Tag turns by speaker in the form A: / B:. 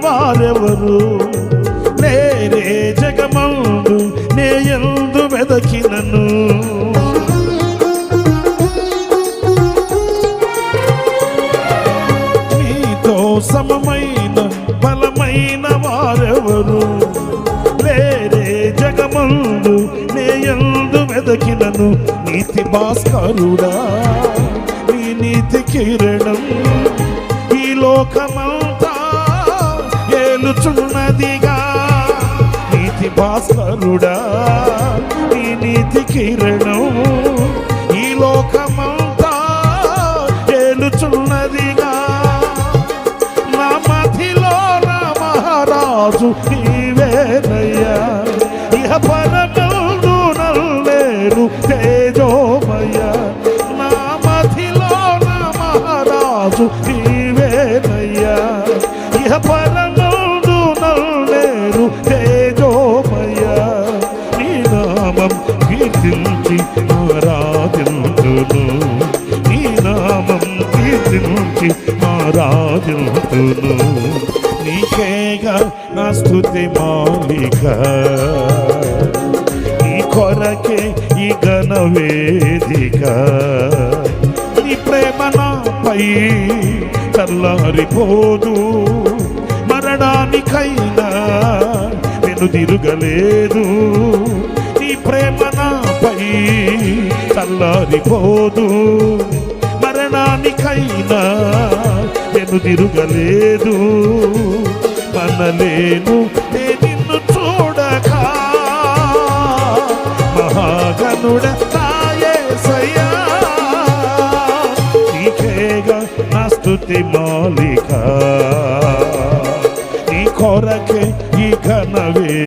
A: వారెవరు లేరే జగమందు నే యందు వెదకినను నీతో సమమైన బలమైన వారెవరు లేరే జగమందు నే యందు వెదకినను నీతి భాస్కరుడా నీ నీతి కిరణం ఈ లోకమంతా ఏలుచున్నదిగా నీతి భాస్కరుడా నీ నీతి కిరణం ఈ లోకమంతా ఏలుచున్నదిగా నా మధ్యలో నా మహారాజు నీవేనయ్యా ఇహ పరమందు నల్లేరు తేజోమయ నా మధ్యలో నా మహారాజు నీవేనయ్యా ఇహ పరమందు నల్లేరు తేజోమయ నీ నామం కీర్తించి ఆరాధింతును నీ నామం కీర్తించి ఆరాధింతును నీకేగా నా స్తుతి మాలిక నీ కొరకే ఈ ఘన వేదిక నీ ప్రేమ నాపై చల్లారిపోదు మరణానికైనా నేను తిరగలేదు నీ ప్రేమ నాపై చల్లారిపోదు మరణానికైనా నేను తిరగలేదు మనలేను నే నిన్ను చూడక మహాగణుడ యేసయ్యా నీకేగా నా స్తుతి మాలిక నీ కొరకే ఈ ఘనవే